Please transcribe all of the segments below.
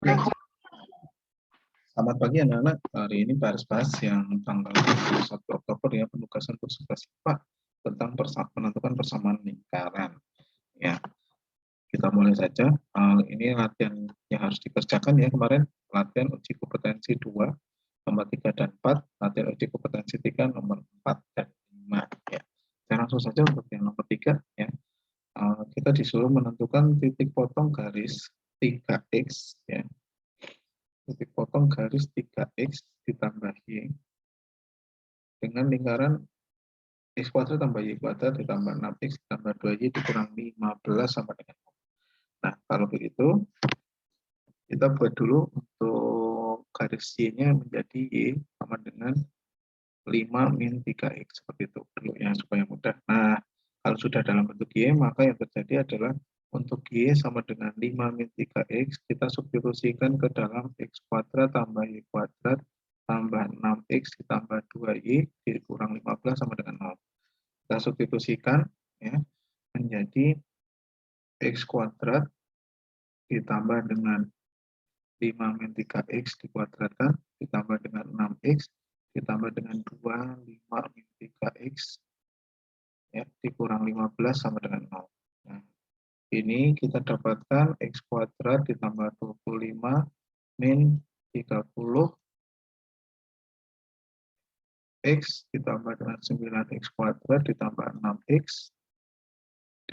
Ya, selamat pagi anak-anak. Hari ini bahas yang tanggal 1 Oktober ya, penugasan untuk 11 IPA tentang menentukan persamaan lingkaran. Ya, kita mulai saja. Ini latihan yang harus dikerjakan ya kemarin, latihan uji kompetensi 2, nomor 3 dan 4, latihan uji kompetensi 3, nomor 4 dan 5. Ya. Saya langsung saja untuk yang nomor 3 ya. Kita disuruh menentukan titik potong garis 3x ya. Titik potong garis 3x ditambah y dengan lingkaran x kuadrat tambah y kuadrat ditambah 6x ditambah 2y dikurang 15 sama dengan 0. Nah, kalau begitu, kita buat dulu untuk garis y-nya menjadi y sama dengan 5 min 3x, seperti itu dulu ya, supaya mudah. Nah, kalau sudah dalam bentuk y, maka yang terjadi adalah untuk y sama dengan 5 min 3x, kita substitusikan ke dalam x kuadrat tambah y kuadrat tambah 6x ditambah 2y dikurang 15 sama dengan 0. Kita substitusikan ya, menjadi x kuadrat ditambah dengan 5 min 3x dikuadratkan ditambah dengan 6x ditambah dengan 2, 5 min 3x ya, dikurang 15 sama dengan 0. Nah, ini kita dapatkan x kuadrat ditambah 25 min 30 x ditambah dengan 9x kuadrat ditambah 6x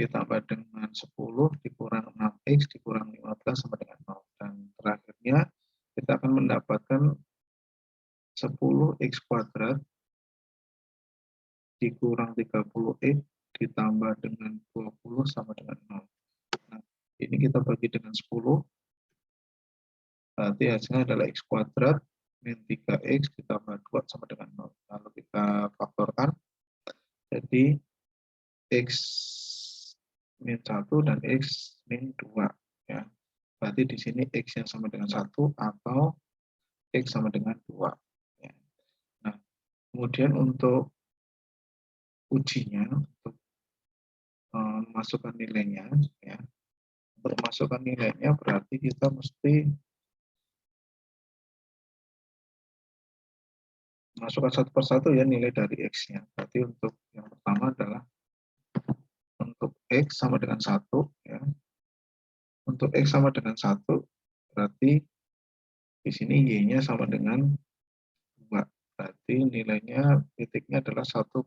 ditambah dengan 10 dikurang 6x dikurang 15 sama dengan 0. Dan terakhirnya kita akan mendapatkan 10x kuadrat dikurang 30x ditambah dengan 20 sama dengan 0. Nah, ini kita bagi dengan 10, berarti hasilnya adalah x kuadrat min 3x ditambah 2 sama dengan 0. Lalu kita faktorkan, jadi x min 1 dan x min 2. Ya. Berarti di sini x yang sama dengan 1 atau x sama dengan 2. Ya. Nah, kemudian untuk ujinya, untuk memasukkan nilainya, ya. Untuk memasukkan nilainya berarti kita mesti masukkan satu persatu ya nilai dari x-nya. Berarti untuk yang pertama adalah untuk x sama dengan 1 ya. Untuk x sama dengan 1 berarti di sini y-nya sama dengan 2. Berarti nilainya titiknya adalah 1,2.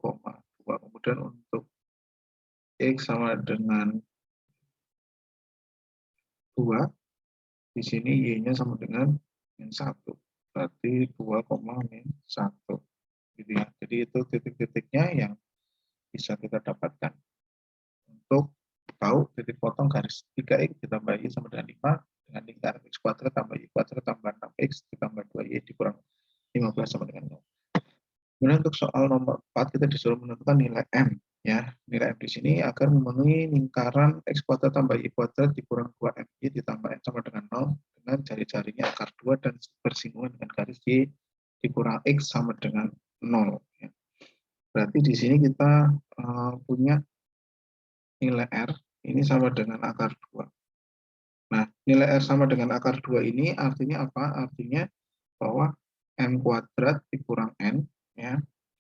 Kemudian untuk x sama dengan 2, di sini y-nya sama dengan min 1. Berarti 2, min 1. Gitu ya. Jadi itu titik-titiknya yang bisa kita dapatkan. Untuk tahu titik potong garis 3x ditambah y sama dengan 5 dengan lingkaran x kuadrat tambah y kuadrat tambah 6x ditambah 2y dikurang 15 sama dengan 0. Kemudian untuk soal nomor 4 kita disuruh menentukan nilai m ya. Nilai m di sini agar memenuhi lingkaran x kuadrat tambah y kuadrat dikurang 2my ditambah n sama dengan 0 dengan jari-jarinya akar 2 dan bersinggungan dengan garis y dikurang x sama dengan 0 ya. Berarti di sini kita punya nilai R ini sama dengan akar 2. Nah, nilai R sama dengan akar 2 ini artinya apa? Artinya bahwa M kuadrat dikurang N, ya,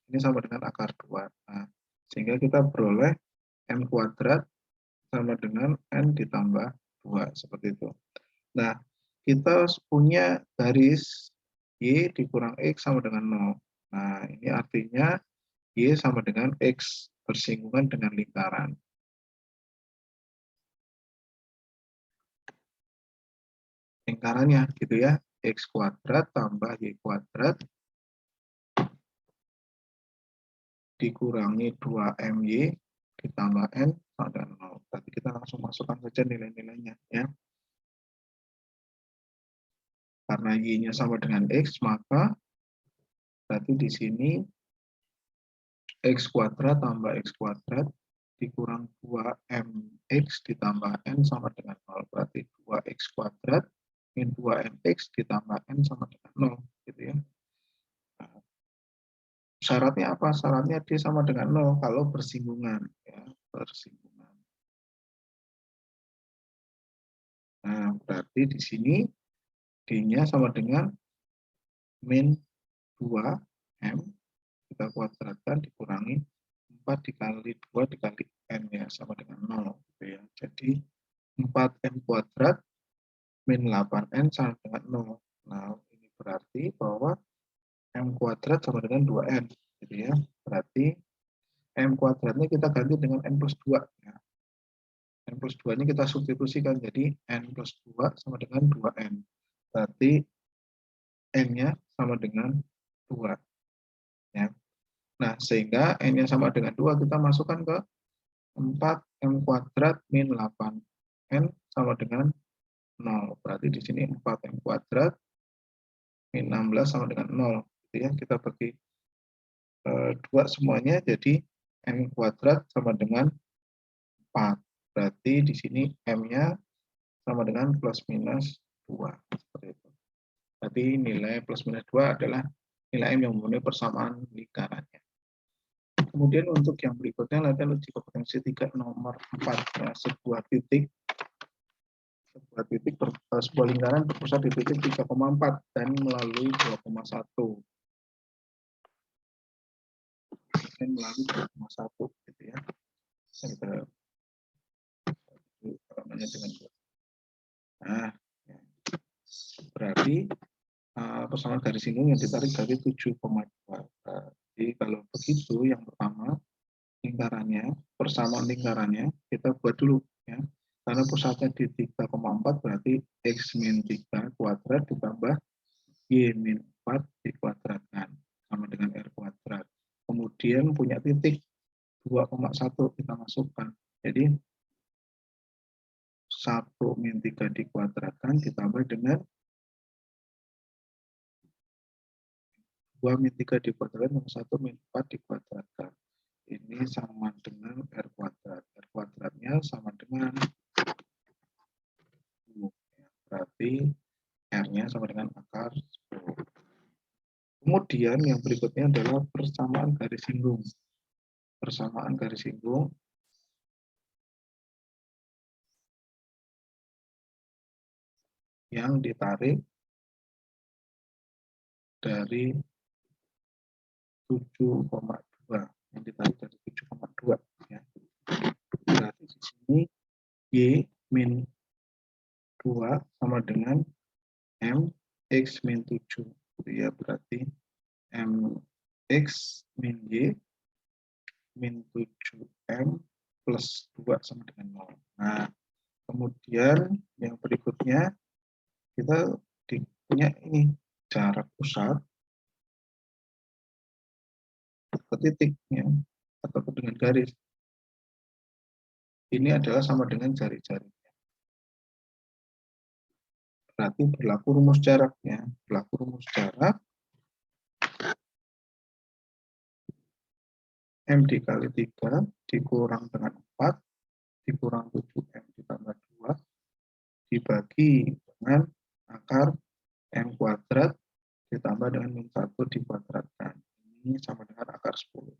ini sama dengan akar 2. Nah, sehingga kita beroleh M kuadrat sama dengan N ditambah 2, seperti itu. Nah, kita punya garis Y dikurang X sama dengan 0. Nah, ini artinya Y sama dengan X bersinggungan dengan lingkaran. Lingkarannya gitu ya, x kuadrat tambah y kuadrat dikurangi 2my ditambah n sama dengan 0. Tapi kita langsung masukkan saja nilai-nilainya ya. Karena y-nya sama dengan x, maka berarti di sini x kuadrat tambah x kuadrat dikurang 2mx ditambah n sama dengan 0. Berarti 2x kuadrat min 2mx ditambah n sama dengan 0 gitu ya. Nah, syaratnya apa? Syaratnya D sama dengan 0 kalau bersinggungan ya, bersinggungan. Nah, berarti di sini D-nya sama dengan min 2M kita kuadratkan dikurangi 4 dikali 2 dikali N ya sama dengan 0 gitu ya. Jadi 4N kuadrat min 8N sama dengan 0. Nah, ini berarti bahwa M kuadrat sama dengan 2N gitu ya. Berarti M kuadratnya kita ganti dengan N plus 2 ya. N plus 2 ini kita substitusikan jadi N plus 2 sama dengan 2N. Berarti N-nya sama dengan 2 ya. Nah, sehingga N-nya sama dengan 2 kita masukkan ke 4M kuadrat min 8N sama dengan 0. Berarti di sini 4M kuadrat min 16 sama dengan 0. Gitu ya. Kita bagi 2 semuanya, jadi N kuadrat sama dengan 4. Berarti di sini M-nya sama dengan plus minus 2. Seperti itu. Berarti nilai plus minus 2 adalah nilai M yang memenuhi persamaan lingkarannya. Kemudian untuk yang berikutnya, latihan uji kompetensi 3 nomor 4. Ya, sebuah lingkaran berpusat di titik 3,4 dan melalui 2,1. Dan melalui 2,1 gitu ya. Kita namanya dengan 2. Nah, ya. Berarti persamaan garis singgung yang ditarik dari 7,2. Jadi kalau begitu, yang pertama lingkarannya, persamaan lingkarannya kita buat dulu ya. Karena pusatnya di 3,4 berarti X min 3 kuadrat ditambah Y min 4 dikuadratkan sama dengan R kuadrat. Kemudian punya titik 2,1 kita masukkan. Jadi 1 min 3 dikuadratkan ditambah dengan 2 min 3 dikuadratkan dengan 1 min 4 dikuadratkan. Ini sama dengan R kuadrat. R kuadratnya sama dengan 10. Berarti R-nya sama dengan akar 10. Kemudian yang berikutnya adalah persamaan garis singgung. Persamaan garis singgung yang ditarik dari 7,2. Yang ditarik dari 7,2 ya. Berarti di sini Y min 2 sama dengan M X min 7. Ya, berarti M X min Y min 7M plus 2 sama dengan 0. Nah, kemudian yang berikutnya kita punya ini jarak pusat ke titiknya atau dengan garis. Ini adalah sama dengan jari-jari. Berarti berlaku rumus jaraknya. Berlaku rumus jarak M dikali 3 dikurang dengan 4 dikurang 7M ditambah 2 dibagi dengan akar M kuadrat ditambah dengan min 1 dikuadratkan. Ini sama dengan akar 10.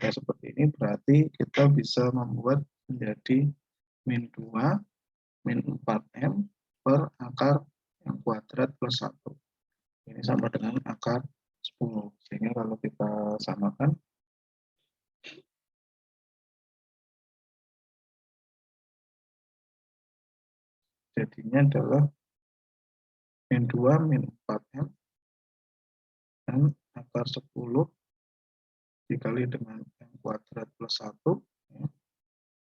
Ya, seperti ini berarti kita bisa membuat menjadi min 2 min 4M per akar M kuadrat plus 1. Ini sama dengan akar 10. Sehingga kalau kita samakan, jadinya adalah min 2 min 4M dan akar 10 dikali dengan M kuadrat plus 1. Ya.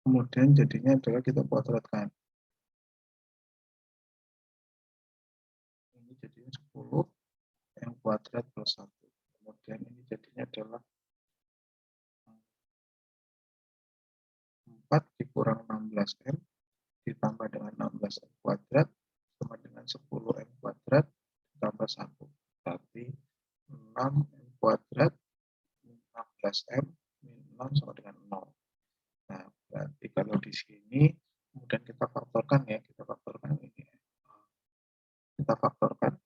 Kemudian jadinya adalah kita kuadratkan. Ini jadinya 10 M kuadrat plus 1. Kemudian ini jadinya adalah 4 dikurang 16M ditambah dengan 16M kuadrat sama dengan 10M kuadrat ditambah 1. Berarti 6M kuadrat 16M min 6 sama dengan 0. Nah, berarti kalau di sini kemudian kita faktorkan ya, kita faktorkan ini. Kita faktorkan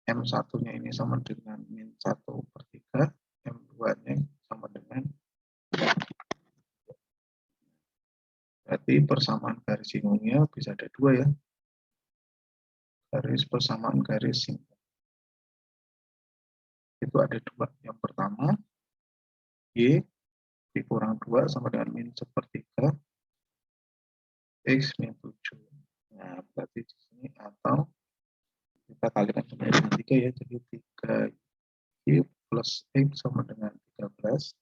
M1-nya ini sama dengan min 1/3, M2-nya sama dengan, berarti persamaan garis singgungnya bisa ada 2 ya. garis persamaan garis singkat. Itu ada dua. Yang pertama, Y dikurang 2 sama dengan min 1/3 X min 7. Nah, berarti di sini atau kita kalikan dengan 3 ya, jadi 3Y plus X sama dengan 13.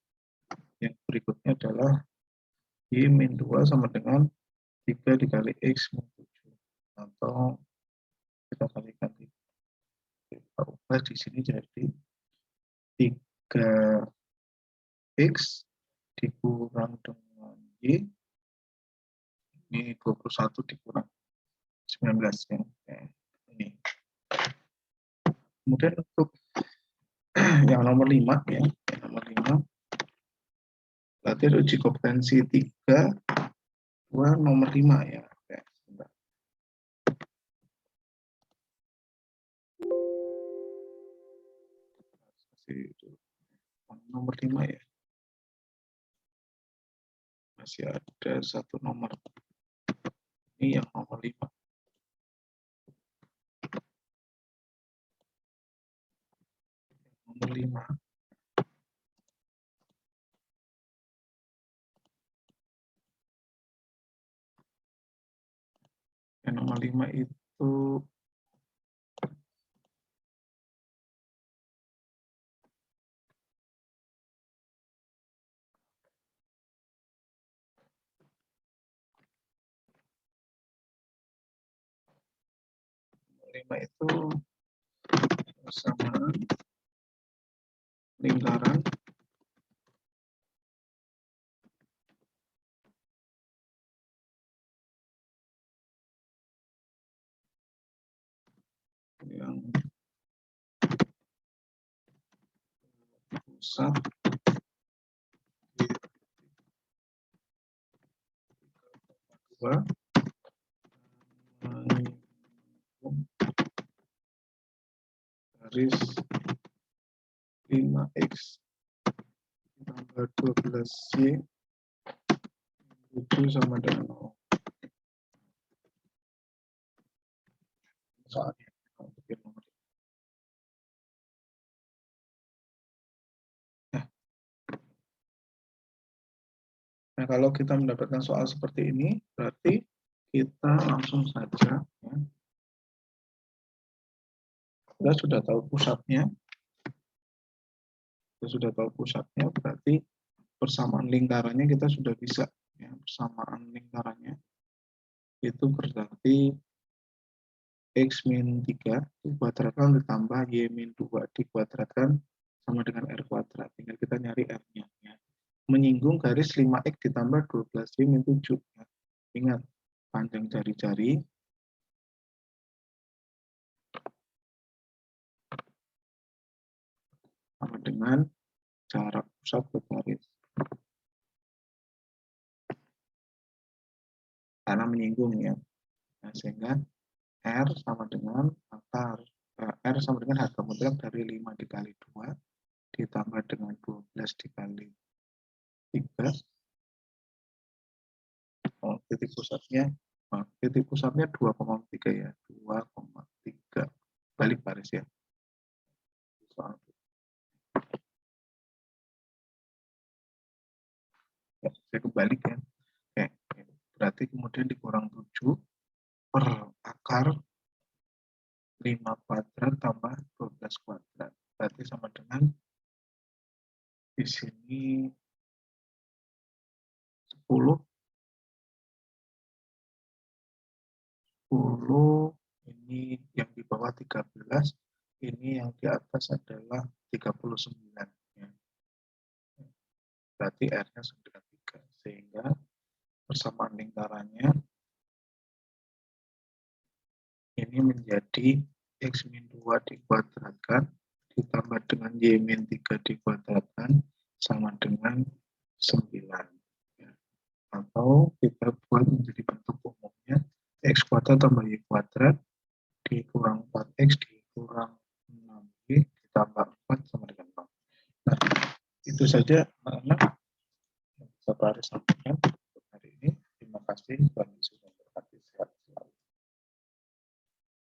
Yang berikutnya adalah Y min 2 sama dengan 3 dikali X min 7. Atau kita kalikan, kita ubah di sini jadi 3X dikurang dengan Y, ini 21 dikurang 19 ya. Ini. Kemudian untuk yang nomor 5 ya, yang nomor 5 berarti uji kompetensi 3 2 nomor 5 ya. Oke, sebentar. Nomor 5 ya. Masih ada satu nomor. Ini yang nomor 5. Nomor 5. Yang nomor 5 itu sama lingkaran yang pusat dua garis 5X tambah 12Y 7 sama dengan 0. Soalnya nah, kalau kita mendapatkan soal seperti ini, berarti kita langsung saja ya, kita sudah tahu pusatnya. Kita sudah tahu pusatnya, berarti persamaan lingkarannya kita sudah bisa. Ya, persamaan lingkarannya itu berarti X min 3 dikuadratkan ditambah Y min 2 dikuadratkan sama dengan R kuadrat. Tinggal kita nyari R-nya. Ya. Menyinggung garis 5X ditambah 12Y min 7. Ya. Ingat, panjang jari-jari sama dengan jarak pusat ke garis. Karena menyinggung ya. Nah, sehingga R sama dengan akar R sama dengan harga mutlak dari 5 dikali 2 ditambah dengan 12 dikali 3. Oh, titik pusatnya 2,3 ya. 2,3 balik baris ya. Ya, saya kebalik ya. Oke, berarti kemudian dikurang 7 per akar 5 kuadrat tambah 12 kuadrat. Berarti sama dengan di sini 10 ini yang di bawah 13, ini yang di atas adalah 39 ya. Berarti R-nya 93, sehingga persamaan lingkarannya ini menjadi X min 2 dikuadratkan ditambah dengan Y min 3 dikuadratkan sama dengan 9 ya. Atau kita buat menjadi bentuk umumnya X kuadrat tambah Y kuadrat dikurang 4X dikurang 6Y ditambah 4 sama dengan 0. Nah, itu saja anak-anak yang bisa Pak Aris sampaikan untuk hari ini. Terima kasih.